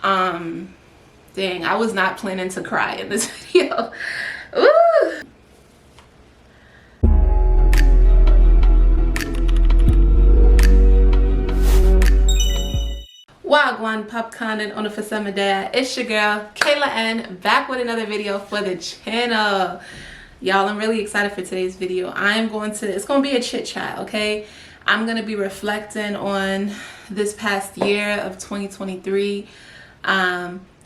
Dang, I was not planning to cry in this video. Ooh. Wagwan popcorn and Onifasamadia. It's your girl Kayla N, back with another video for the channel. Y'all, I'm really excited for today's video. It's gonna be a chit chat, okay? I'm gonna be reflecting on this past year of 2023.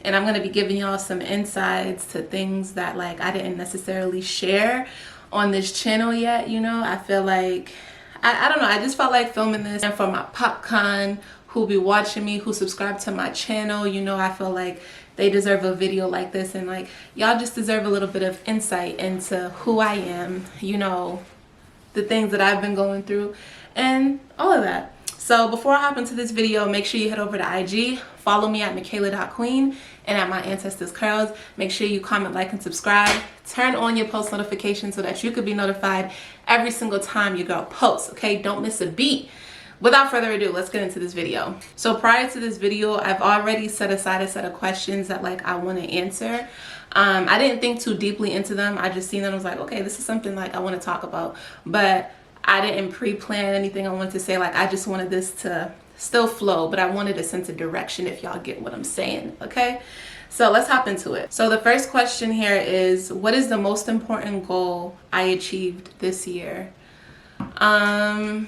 And I'm going to be giving y'all some insights to things that like I didn't necessarily share on this channel yet. You know, I feel like, I don't know, I just felt like filming this. And for my popcorn who be watching me, who subscribe to my channel, you know, I feel like they deserve a video like this. And like, y'all just deserve a little bit of insight into who I am, you know, the things that I've been going through and all of that. So before I hop into this video, make sure you head over to IG, follow me at Michaela.Queen and at My Ancestors Curls. Make sure you comment, like, and subscribe. Turn on your post notifications so that you could be notified every single time your girl posts, okay? Don't miss a beat. Without further ado, let's get into this video. So prior to this video, I've already set aside a set of questions that like I want to answer. I didn't think too deeply into them. I just seen them and was like, okay, this is something like I want to talk about. But I didn't pre-plan anything I wanted to say. Like I just wanted this to still flow, but I wanted a sense of direction, if y'all get what I'm saying, okay? So let's hop into it. So the first question here is, what is the most important goal I achieved this year? I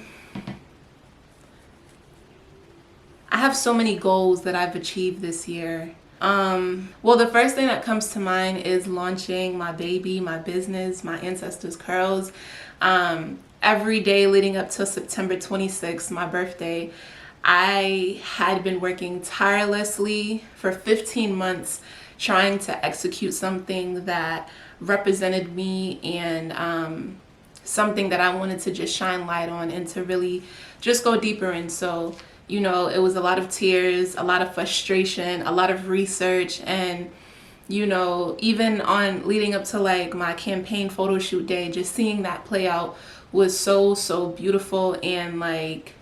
have so many goals that I've achieved this year. Well, the first thing that comes to mind is launching my baby, my business, My Ancestors Curls. Every day leading up to September 26th, my birthday, I had been working tirelessly for 15 months trying to execute something that represented me and something that I wanted to just shine light on and to really just go deeper in. So, you know, it was a lot of tears, a lot of frustration, a lot of research, and you know, even on leading up to like my campaign photo shoot day, just seeing that play out was so beautiful. And like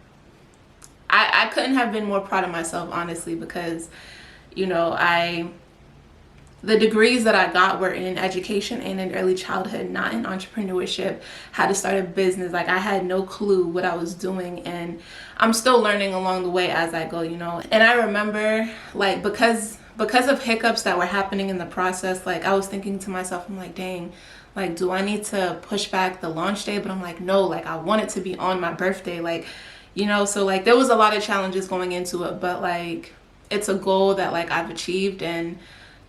I couldn't have been more proud of myself, honestly, because you know, the degrees that I got were in education and in early childhood, not in entrepreneurship, how to start a business. Like I had no clue what I was doing, and I'm still learning along the way as I go, you know. And I remember like because of hiccups that were happening in the process, like I was thinking to myself, I'm like, dang, like do I need to push back the launch day? But I'm like, no, like I want it to be on my birthday, like, you know. So like there was a lot of challenges going into it, but like it's a goal that like I've achieved. And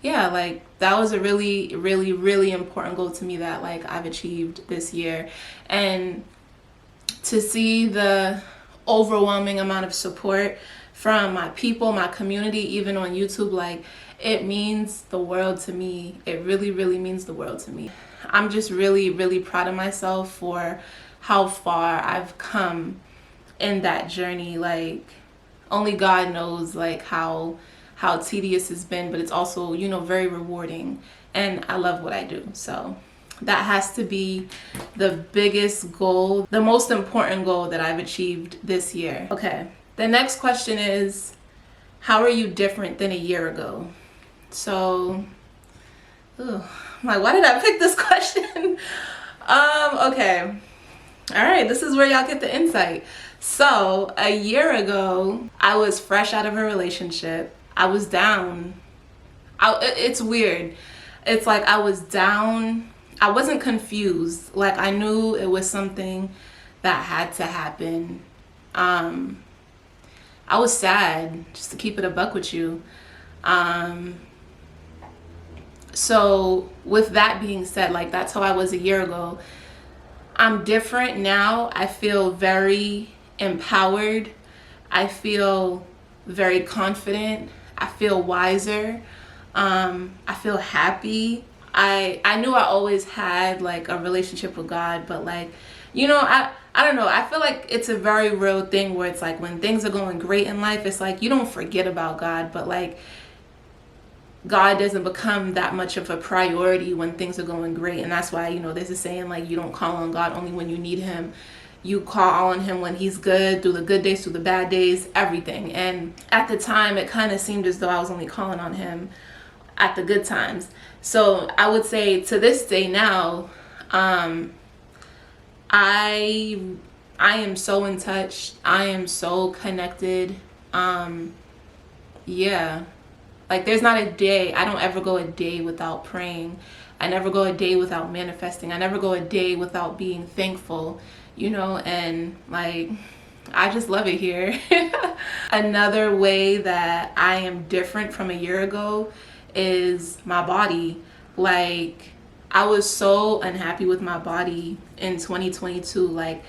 yeah, like that was a really important goal to me that like I've achieved this year. And to see the overwhelming amount of support from my people, my community, even on YouTube, like it means the world to me. It really means the world to me. I'm just really proud of myself for how far I've come in that journey. Like only God knows like how tedious it's been, but it's also, you know, very rewarding, and I love what I do. So that has to be the biggest goal, the most important goal that I've achieved this year. Okay, the next question is, how are you different than a year ago? So I'm like, why did I pick this question? Okay, all right, this is where y'all get the insight. So a year ago, I was fresh out of a relationship. I was down. It's weird. It's like I was down. I wasn't confused. Like I knew it was something that had to happen. I was sad, just to keep it a buck with you. So with that being said, like that's how I was a year ago. I'm different now. I feel very empowered. I feel very confident. I feel wiser. I feel happy. I knew I always had like a relationship with God, but like, you know, I don't know. I feel like it's a very real thing where it's like when things are going great in life, it's like you don't forget about God, but like God doesn't become that much of a priority when things are going great. And that's why, you know, there's a saying like you don't call on God only when you need him. you call on him when he's good, through the good days, through the bad days, everything. And at the time, it kind of seemed as though I was only calling on him at the good times. So I would say to this day now, I am so in touch. I am so connected. Yeah. Like, there's not a day, I don't ever go a day without praying. I never go a day without manifesting. I never go a day without being thankful, you know, and like, I just love it here. Another way that I am different from a year ago is my body. Like, I was so unhappy with my body in 2022. Like,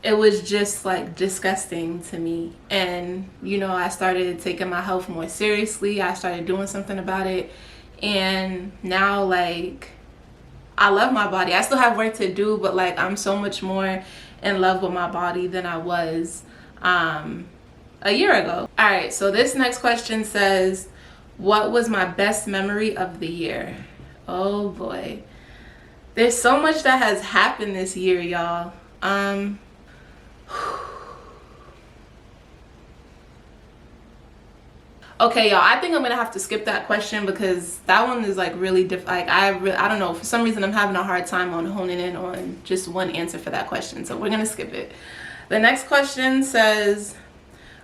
it was just like disgusting to me. And, you know, I started taking my health more seriously. I started doing something about it. And now, like, I love my body. I still have work to do, but like, I'm so much more in love with my body than I was a year ago. All right, so this next question says, what was my best memory of the year? Oh boy. There's so much that has happened this year, y'all. Okay, y'all, I think I'm gonna have to skip that question because that one is like really like I don't know, for some reason I'm having a hard time on honing in on just one answer for that question, so we're gonna skip it. The next question says,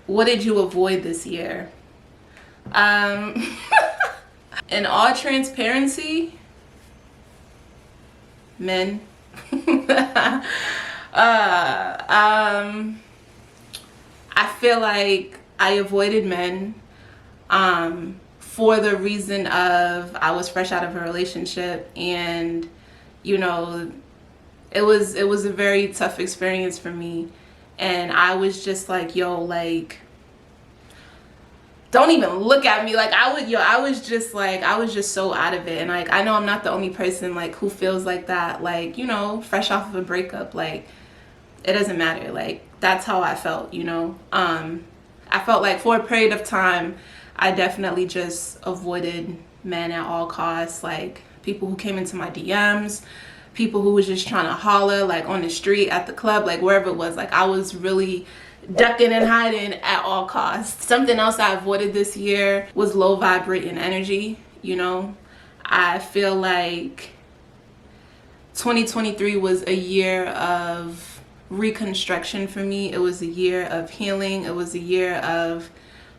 what did you avoid this year? In all transparency, men. I feel like I avoided men for the reason of I was fresh out of a relationship, and you know, it was a very tough experience for me, and I was just like, yo, like, don't even look at me. Like, I was just so out of it. And like, I know I'm not the only person like who feels like that, like, you know, fresh off of a breakup. Like, it doesn't matter. Like, that's how I felt, you know. I felt like for a period of time I definitely just avoided men at all costs. Like, people who came into my DMs, people who was just trying to holler, like on the street, at the club, like wherever it was. Like, I was really ducking and hiding at all costs. Something else I avoided this year was low vibrating energy. You know, I feel like 2023 was a year of reconstruction for me. It was a year of healing. It was a year of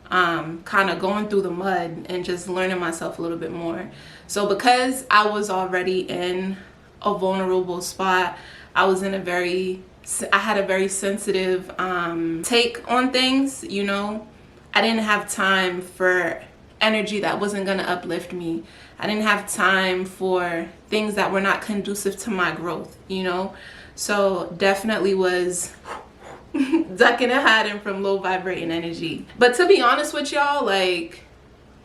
kind of going through the mud and just learning myself a little bit more. So because I was already in a vulnerable spot, I had a very sensitive take on things, you know. I didn't have time for energy that wasn't gonna uplift me. I didn't have time for things that were not conducive to my growth, you know. So definitely was ducking and hiding from low vibrating energy. But to be honest with y'all, like,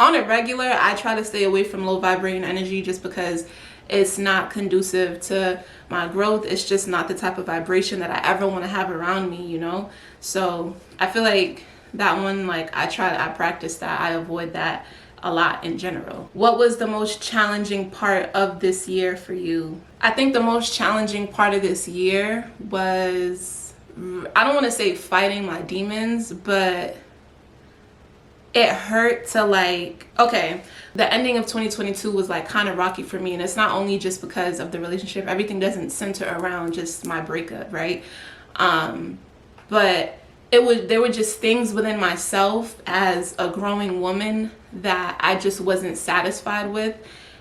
on a regular, I try to stay away from low vibrating energy just because it's not conducive to my growth. It's just not the type of vibration that I ever want to have around me, you know. So I feel like that one, like, I practice that. I avoid that a lot in general. What was the most challenging part of this year for you? I think the most challenging part of this year was, I don't want to say fighting my demons, but it hurt to, like, okay, the ending of 2022 was like kind of rocky for me, and it's not only just because of the relationship. Everything doesn't center around just my breakup, right? But there were just things within myself as a growing woman that I just wasn't satisfied with.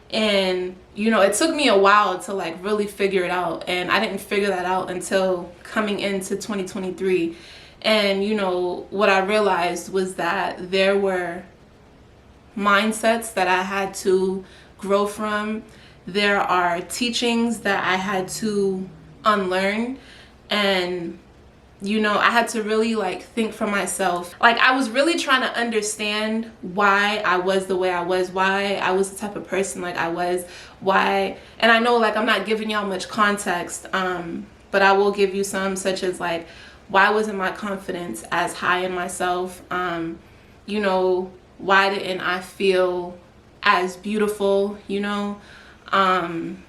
And, you know, it took me a while to like really figure it out, and I didn't figure that out until coming into 2023. And, you know, what I realized was that there were mindsets that I had to grow from. There are teachings that I had to unlearn. And, you know, I had to really like think for myself. Like, I was really trying to understand why I was the way I was, why I was the type of person like I was, why. And I know, like, I'm not giving y'all much context, but I will give you some, such as like, why wasn't my confidence as high in myself? You know, why didn't I feel as beautiful, you know? Dang,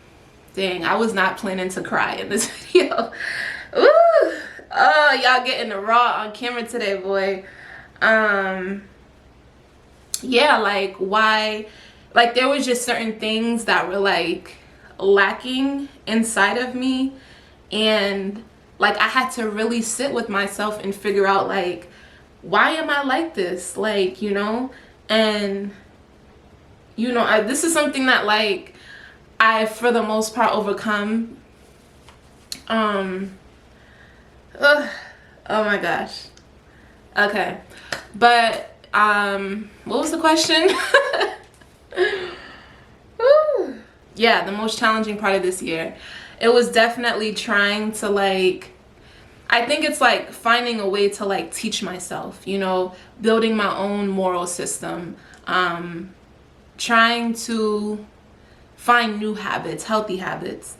I was not planning to cry in this video. Ooh. Oh, y'all getting the raw on camera today, boy. Yeah, like why, like there was just certain things that were like lacking inside of me, and like I had to really sit with myself and figure out like why am I like this, like, and this is something that like I for the most part overcome. Ugh, oh my gosh. Okay, but what was the question? Woo. Yeah, the most challenging part of this year, it was definitely trying to like, I think it's like finding a way to like teach myself, building my own moral system, trying to find new habits, healthy habits,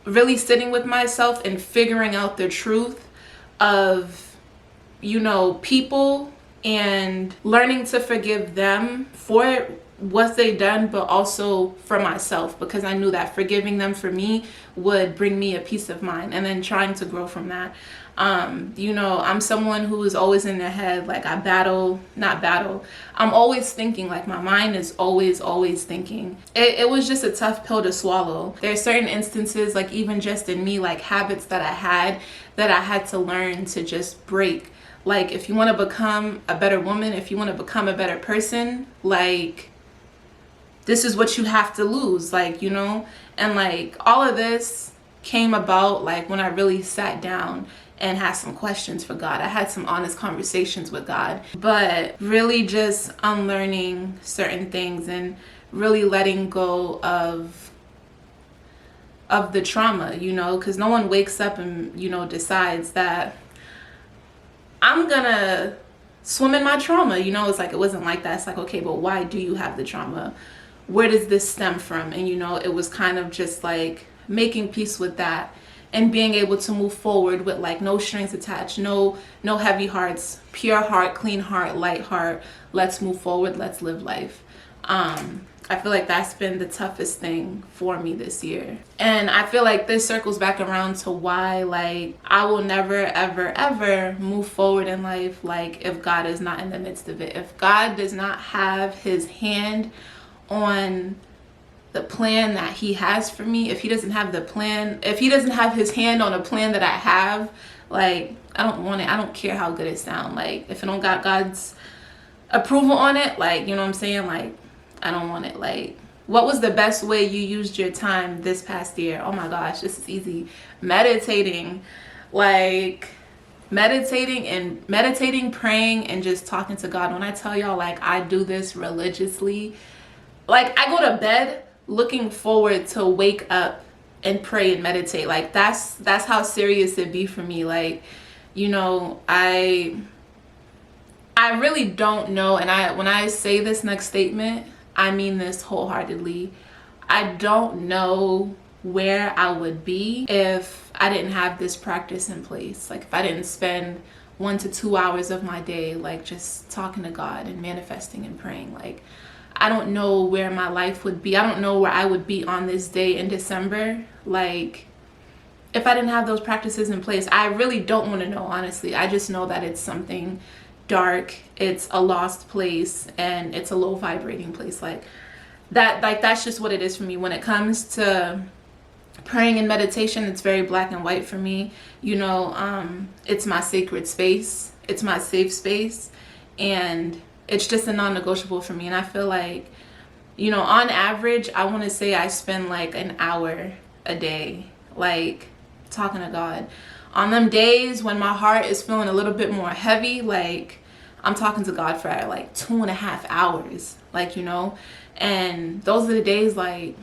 really sitting with myself and figuring out the truth of, people, and learning to forgive them for what they done, but also for myself, because I knew that forgiving them for me would bring me a peace of mind, and then trying to grow from that. I'm someone who is always in their head, like I'm always thinking, like my mind is always thinking. It was just a tough pill to swallow. There are certain instances, like even just in me, like habits that I had to learn to just break. Like if you want to become a better woman, if you want to become a better person, like this is what you have to lose, like, and like all of this came about like when I really sat down and had some questions for God. I had some honest conversations with God, but really just unlearning certain things and really letting go of the trauma, because no one wakes up and, decides that I'm gonna swim in my trauma. It's like, it wasn't like that. It's like, okay, but why do you have the trauma? Where does this stem from? And, it was kind of just like making peace with that and being able to move forward with like no strings attached, no heavy hearts, pure heart, clean heart, light heart. Let's move forward. Let's live life. I feel like that's been the toughest thing for me this year. And I feel like this circles back around to why like I will never, ever, ever move forward in life like if God is not in the midst of it. If God does not have his hand on the plan that he has for me, if he doesn't have his hand on a plan that I have, like I don't want it. I don't care how good it sounds. Like if it don't got God's approval on it, like, you know what I'm saying? Like I don't want it. Like, what was the best way you used your time this past year? Oh my gosh, this is easy. Meditating, praying, and just talking to God. When I tell y'all, like, I do this religiously. Like, I go to bed looking forward to wake up and pray and meditate. Like, that's how serious it be for me. Like, I really don't know. And when I say this next statement, I mean this wholeheartedly. I don't know where I would be if I didn't have this practice in place. Like if I didn't spend 1 to 2 hours of my day, like just talking to God and manifesting and praying. Like I don't know where my life would be. I don't know where I would be on this day in December. Like if I didn't have those practices in place. I really don't want to know, honestly. I just know that it's something dark, it's a lost place, and it's a low vibrating place. Like that's just what it is for me. When it comes to praying and meditation, it's very black and white for me. It's my sacred space, it's my safe space, and it's just a non-negotiable for me. And I feel like, on average, I want to say I spend like an hour a day, like talking to God. On them days when my heart is feeling a little bit more heavy, like I'm talking to God for like 2.5 hours, like, and those are the days like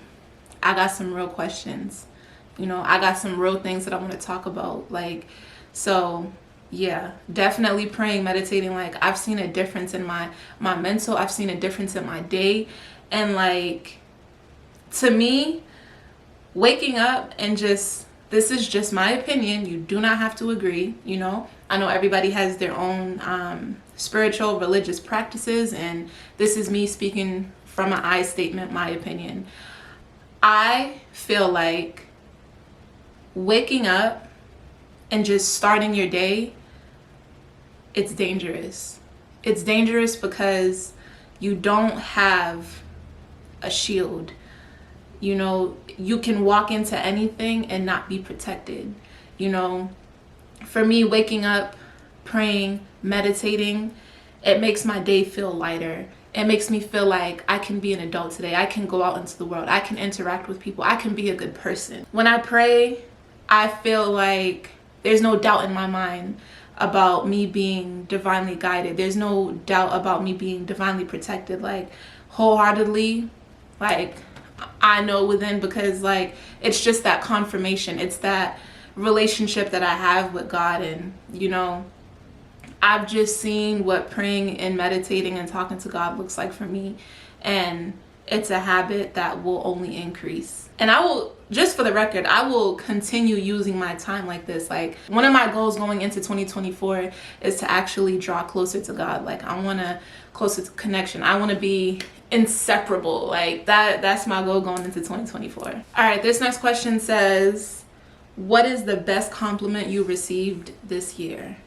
I got some real questions, I got some real things that I want to talk about. Like, so yeah, definitely praying, meditating. Like I've seen a difference in my mental, I've seen a difference in my day. And like, to me, waking up and this is just my opinion. You do not have to agree. I know everybody has their own spiritual, religious practices, and this is me speaking from an I statement, my opinion. I feel like waking up and just starting your day, it's dangerous. It's dangerous because you don't have a shield. You know, you can walk into anything and not be protected. You know, for me, waking up, praying, meditating, it makes my day feel lighter. It makes me feel like I can be an adult today. I can go out into the world. I can interact with people. I can be a good person. When I pray, I feel like there's no doubt in my mind about me being divinely guided. There's no doubt about me being divinely protected, like wholeheartedly. Like I know within, because like it's just that confirmation. It's that relationship that I have with God. And you know, I've just seen what praying and meditating and talking to God looks like for me, and it's a habit that will only increase. And I will, just for the record, I will continue using my time like this. Like one of my goals going into 2024 is to actually draw closer to God. Like I want to closer to connection. I want to be inseparable. Like that's my goal going into 2024. All right, this next question says, what is the best compliment you received this year?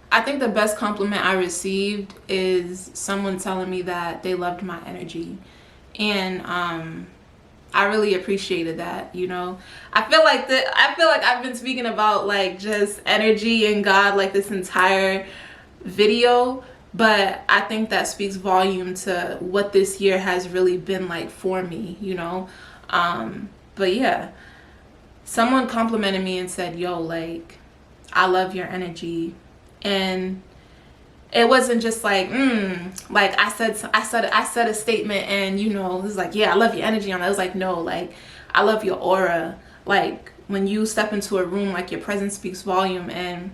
I think the best compliment I received is someone telling me that they loved my energy. And I really appreciated that, you know. I feel like I've been speaking about like just energy and God like this entire video, but I think that speaks volume to what this year has really been like for me, you know. But yeah, someone complimented me and said, yo, like, I love your energy. And it wasn't just like, like I said a statement and, you know, it was like, yeah, I love your energy. And I was like, no, like, I love your aura. Like when you step into a room, like your presence speaks volume. And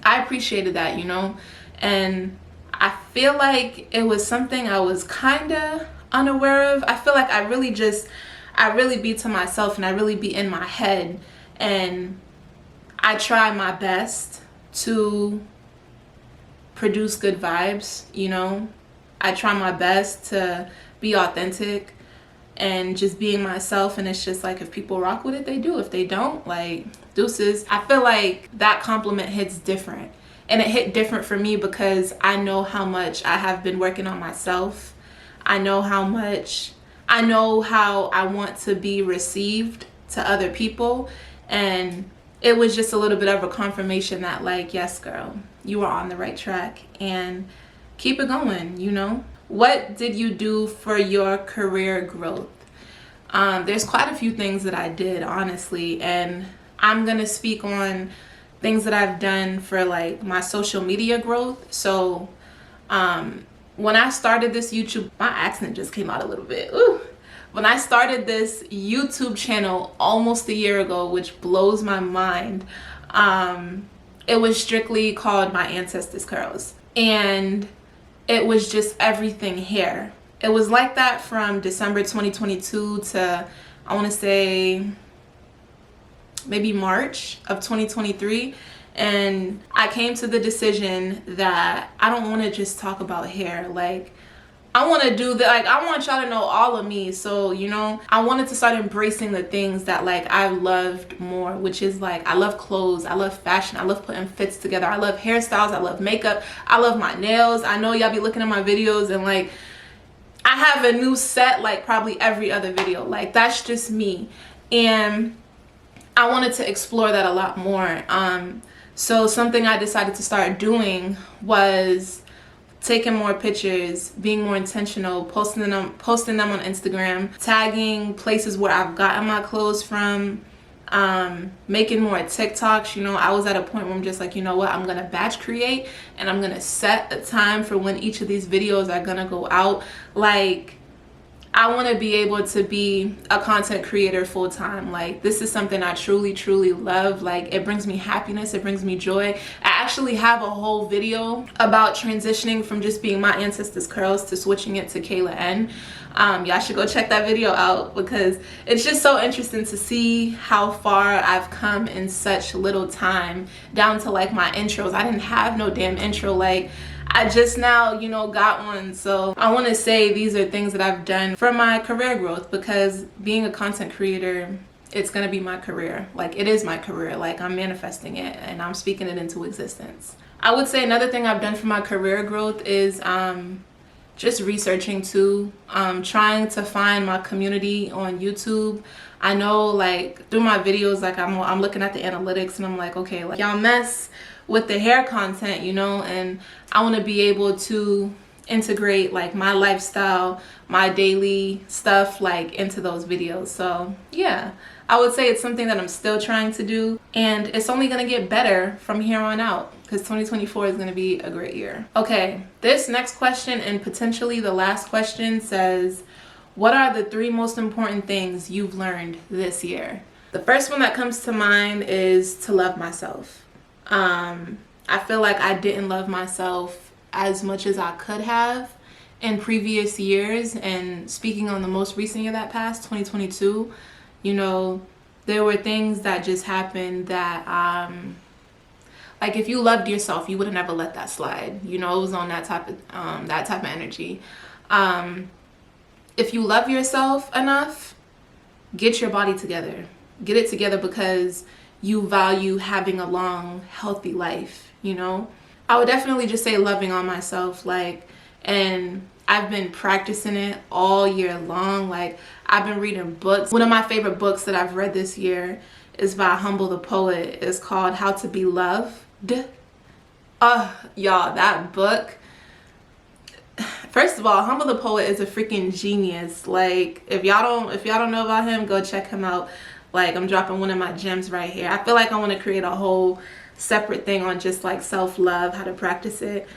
I appreciated that, you know. And I feel like it was something I was kind of unaware of. I feel like I really be to myself and I really be in my head, and I try my best to produce good vibes, you know. I try my best to be authentic and just being myself, and it's just like if people rock with it, they do. If they don't, like, deuces. I feel like that compliment hits different, and it hit different for me because I know how much I have been working on myself. I know how I want to be received to other people, and it was just a little bit of a confirmation that like, yes, girl, you are on the right track and keep it going, you know. What did you do for your career growth? There's quite a few things that I did, honestly, and I'm gonna speak on things that I've done for like my social media growth. So when I started this YouTube, my accent just came out a little bit. Ooh. When I started this YouTube channel almost a year ago, which blows my mind, it was strictly called My Ancestors Curls. And it was just everything hair. It was like that from December 2022 to, I want to say, maybe March of 2023. And I came to the decision that I don't want to just talk about hair. Like, I want to do that. Like, I want y'all to know all of me. So, you know, I wanted to start embracing the things that like I loved more, which is like, I love clothes, I love fashion, I love putting fits together, I love hairstyles, I love makeup, I love my nails. I know y'all be looking at my videos and like, I have a new set like probably every other video. Like, that's just me. And I wanted to explore that a lot more. So something I decided to start doing was taking more pictures, being more intentional, posting them on Instagram, tagging places where I've gotten my clothes from, making more TikToks. You know, I was at a point where I'm just like, you know what, I'm gonna batch create and I'm gonna set a time for when each of these videos are gonna go out. Like, I want to be able to be a content creator full time. Like, this is something I truly, truly love. Like, it brings me happiness. It brings me joy. I actually have a whole video about transitioning from just being My Ancestors Curls to switching it to Kayla N. Y'all should go check that video out because it's just so interesting to see how far I've come in such little time, down to like my intros. I didn't have no damn intro. Like, I just now, you know, got one. So I want to say these are things that I've done for my career growth, because being a content creator it's gonna be my career. Like, it is my career. Like, I'm manifesting it and I'm speaking it into existence. I would say another thing I've done for my career growth is just researching too, trying to find my community on YouTube. I know, like, through my videos, like, I'm looking at the analytics and I'm like, okay, like, y'all mess with the hair content, you know, and I want to be able to integrate like my lifestyle, my daily stuff, like, into those videos. So yeah, I would say it's something that I'm still trying to do, and it's only gonna get better from here on out, because 2024 is gonna be a great year. Okay, this next question, and potentially the last question, says, what are the 3 most important things you've learned this year? The first one that comes to mind is to love myself. I feel like I didn't love myself as much as I could have in previous years, and speaking on the most recent year that passed, 2022, you know, there were things that just happened that like, if you loved yourself, you would have never let that slide. You know, it was on that type of energy. If you love yourself enough, get your body together. Get it together, because you value having a long, healthy life, you know? I would definitely just say loving on myself, like, and I've been practicing it all year long. Like, I've been reading books. One of my favorite books that I've read this year is by Humble the Poet. It's called How to Be Loved. Y'all, that book, first of all, Humble the Poet is a freaking genius. Like, if y'all don't know about him, go check him out. Like, I'm dropping one of my gems right here. I feel like I want to create a whole separate thing on just like self-love, how to practice it.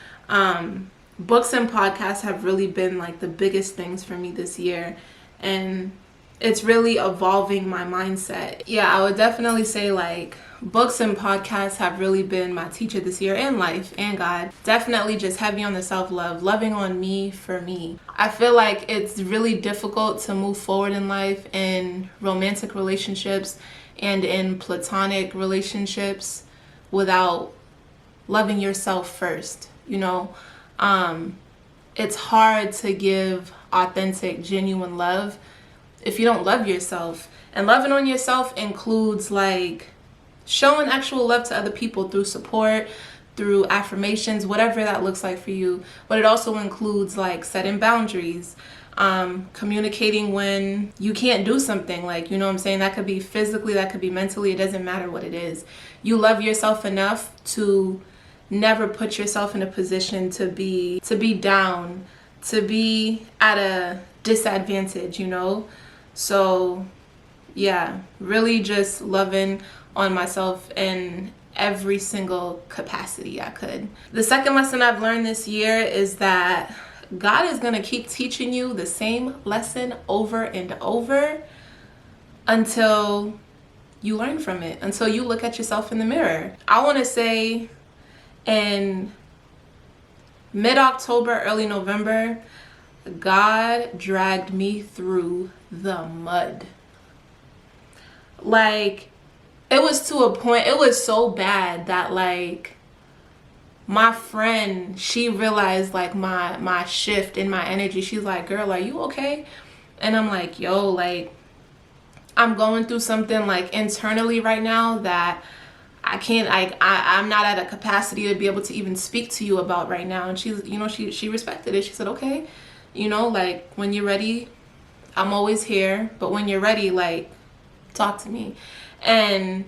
Books and podcasts have really been like the biggest things for me this year, and it's really evolving my mindset. Yeah, I would definitely say like books and podcasts have really been my teacher this year, and life and God. Definitely just heavy on the self-love, loving on me for me. I feel like it's really difficult to move forward in life in romantic relationships and in platonic relationships without loving yourself first, you know? It's hard to give authentic, genuine love if you don't love yourself. And loving on yourself includes like showing actual love to other people through support, through affirmations, whatever that looks like for you. But it also includes like setting boundaries, communicating when you can't do something, like, you know what I'm saying? That could be physically, that could be mentally, it doesn't matter what it is. You love yourself enough to never put yourself in a position to be down, to be at a disadvantage, you know? So yeah, really just loving on myself in every single capacity I could. The second lesson I've learned this year is that God is gonna keep teaching you the same lesson over and over until you learn from it, until you look at yourself in the mirror. I wanna say in mid-October, early November, God dragged me through the mud. Like, it was to a point, it was so bad that like my friend, she realized like my shift in my energy. She's like, girl, are you okay? And I'm like, yo, like, I'm going through something like internally right now that I can't, I'm not at a capacity to be able to even speak to you about right now. And she's, you know, she respected it. She said, okay, you know, like, when you're ready, I'm always here, but when you're ready, like, talk to me. And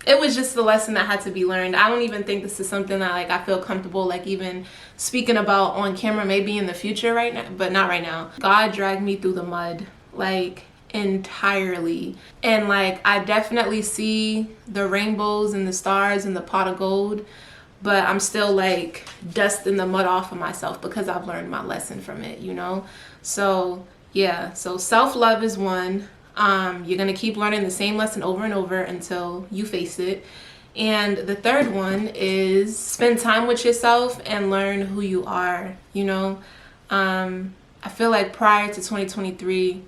it was just a lesson that had to be learned. I don't even think this is something that like I feel comfortable like even speaking about on camera, maybe in the future right now, but not right now. God dragged me through the mud, like, entirely. And like, I definitely see the rainbows and the stars and the pot of gold, but I'm still like dusting the mud off of myself because I've learned my lesson from it, you know? So yeah, so self-love is one. You're gonna keep learning the same lesson over and over until you face it. And the third one is spend time with yourself and learn who you are, you know? I feel like prior to 2023,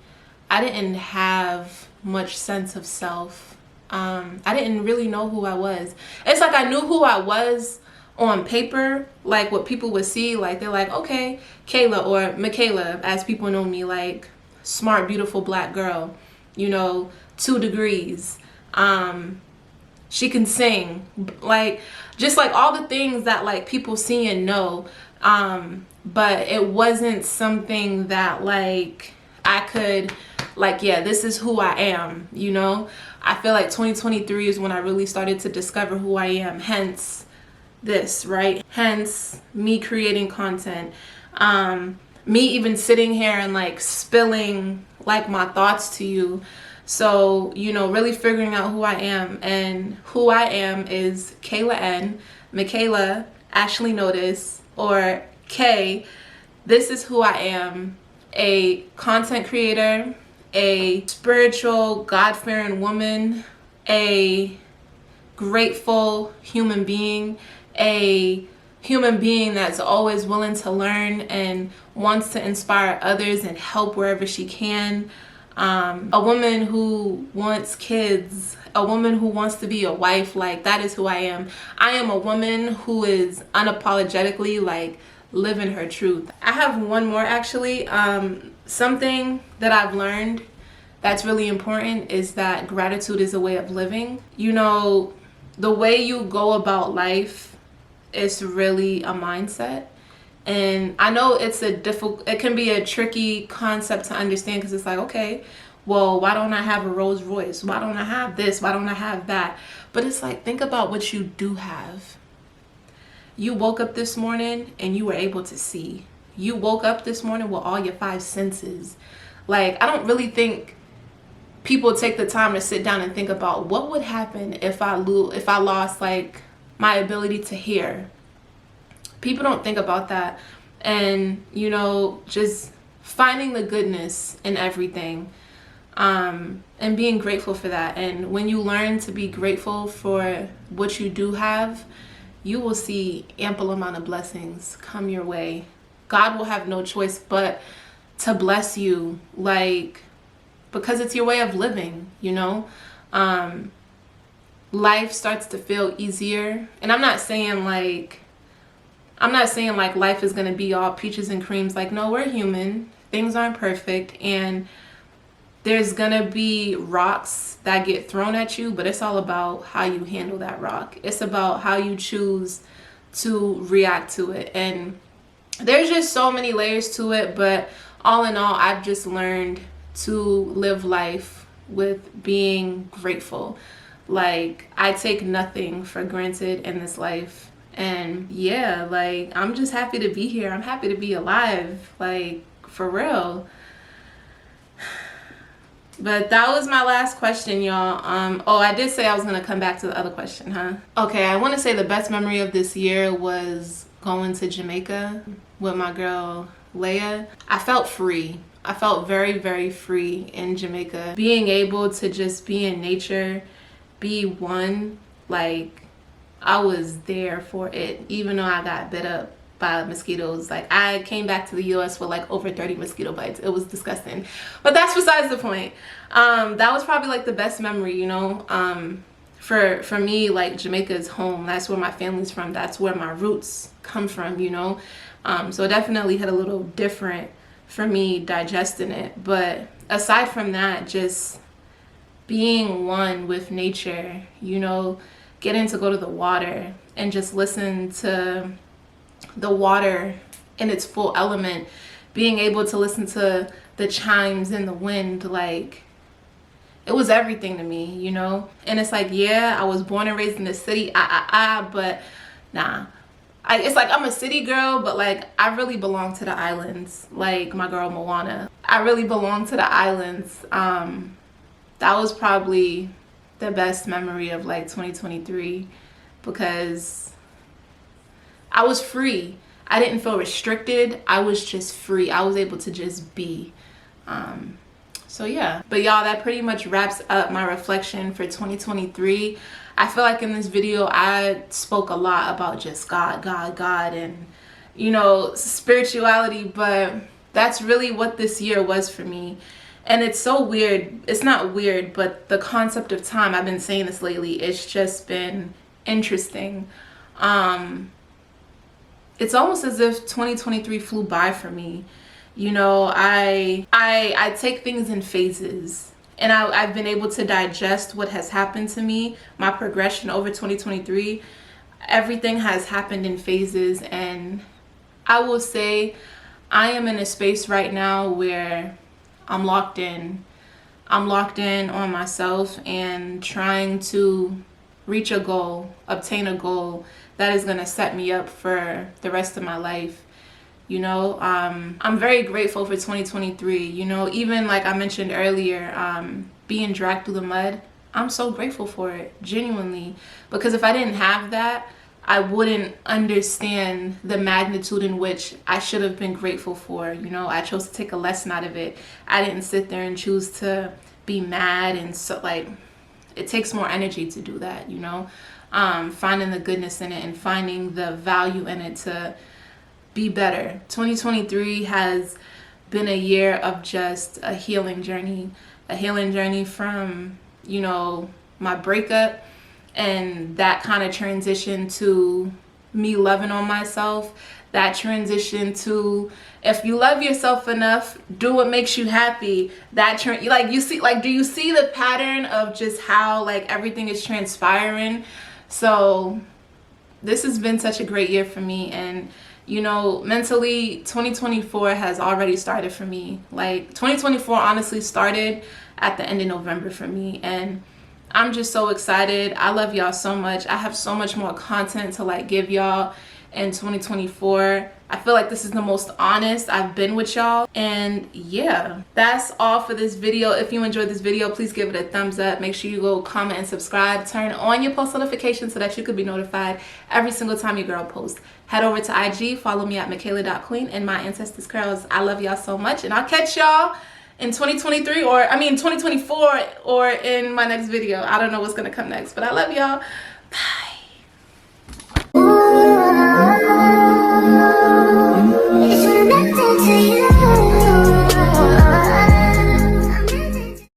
I didn't have much sense of self. I didn't really know who I was. It's like I knew who I was on paper, like what people would see, like they're like, okay, Kayla, or Michaela, as people know me, like smart, beautiful black girl, you know, 2 degrees. She can sing, like, just like all the things that like people see and know. But it wasn't something that like I could like, yeah, this is who I am, you know. I feel like 2023 is when I really started to discover who I am, hence this, right? Hence me creating content, me even sitting here and like spilling like my thoughts to you. So, you know, really figuring out who I am, and who I am is Kayla N, Michaela Ashley Notice, or K. This is who I am: a content creator, a spiritual, God-fearing woman, a grateful human being, a human being that's always willing to learn and wants to inspire others and help wherever she can. A woman who wants kids, a woman who wants to be a wife. Like, that is who I am. I am a woman who is unapologetically like living her truth. I have one more actually. Something that I've learned that's really important is that gratitude is a way of living. You know, the way you go about life is really a mindset. And I know it can be a tricky concept to understand, because it's like, okay, well, why don't I have a Rolls Royce? Why don't I have this? Why don't I have that? But it's like, think about what you do have. You woke up this morning and you were able to see. You woke up this morning with all your 5 senses. Like, I don't really think people take the time to sit down and think about what would happen if I lost like my ability to hear. People don't think about that. And, you know, just finding the goodness in everything, and being grateful for that. And when you learn to be grateful for what you do have, you will see ample amount of blessings come your way. God will have no choice but to bless you, like, because it's your way of living, you know. Life starts to feel easier. And I'm not saying like life is going to be all peaches and creams. Like, no, we're human. Things aren't perfect. And there's going to be rocks that get thrown at you, but it's all about how you handle that rock. It's about how you choose to react to it. And there's just so many layers to it. But all in all, I've just learned to live life with being grateful. Like, I take nothing for granted in this life. And yeah, like, I'm just happy to be here. I'm happy to be alive, like, for real. But that was my last question, y'all. Oh, I did say I was gonna come back to the other question, huh? Okay, I want to say the best memory of this year was going to Jamaica with my girl Leia. I felt free. I felt very, very free in Jamaica. Being able to just be in nature, be one, like, I was there for it, even though I got bit up by mosquitoes. Like, I came back to the US with like over 30 mosquito bites. It was disgusting, but that's besides the point. That was probably like the best memory, you know. For me, like, Jamaica is home. That's where my family's from. That's where my roots come from, you know. So it definitely hit a little different for me digesting it. But aside from that, just being one with nature, you know, getting to go to the water and just listen to the water in its full element, being able to listen to the chimes in the wind, like, it was everything to me, you know. And it's like, yeah, I was born and raised in the city, but nah. It's like, I'm a city girl, but like, I really belong to the islands, like my girl Moana. I really belong to the islands. That was probably the best memory of like 2023, because I was free. I didn't feel restricted. I was just free. I was able to just be. So yeah, but y'all, that pretty much wraps up my reflection for 2023. I feel like in this video I spoke a lot about just God, and, you know, spirituality, but that's really what this year was for me. And it's so weird. It's not weird, but the concept of time, I've been saying this lately, it's just been interesting. It's almost as if 2023 flew by for me. You know, I take things in phases, and I've been able to digest what has happened to me, my progression over 2023. Everything has happened in phases, and I will say I am in a space right now where I'm locked in. I'm locked in on myself and trying to reach a goal, obtain a goal that is going to set me up for the rest of my life. You know, I'm very grateful for 2023. You know, even like I mentioned earlier, being dragged through the mud, I'm so grateful for it, genuinely. Because if I didn't have that, I wouldn't understand the magnitude in which I should have been grateful for. You know, I chose to take a lesson out of it. I didn't sit there and choose to be mad. And so, like, it takes more energy to do that, you know, finding the goodness in it and finding the value in it to be better. 2023 has been a year of just a healing journey from, you know, my breakup, and that kind of transition to me loving on myself, that transition to, if you love yourself enough, do what makes you happy. Like, you see, like, do you see the pattern of just how like everything is transpiring? So this has been such a great year for me, and you know, mentally 2024 has already started for me. Like 2024 honestly started at the end of November for me, and I'm just so excited. I love y'all so much. I have so much more content to like give y'all in 2024. I feel like this is the most honest I've been with y'all. And yeah, that's all for this video. If you enjoyed this video, please give it a thumbs up. Make sure you go comment and subscribe. Turn on your post notifications so that you could be notified every single time your girl posts. Head over to IG, follow me at Michaela.Queen and My Ancestors Curls. I love y'all so much, and I'll catch y'all in 2023, or I mean 2024, or in my next video. I don't know what's gonna come next, but I love y'all. Bye.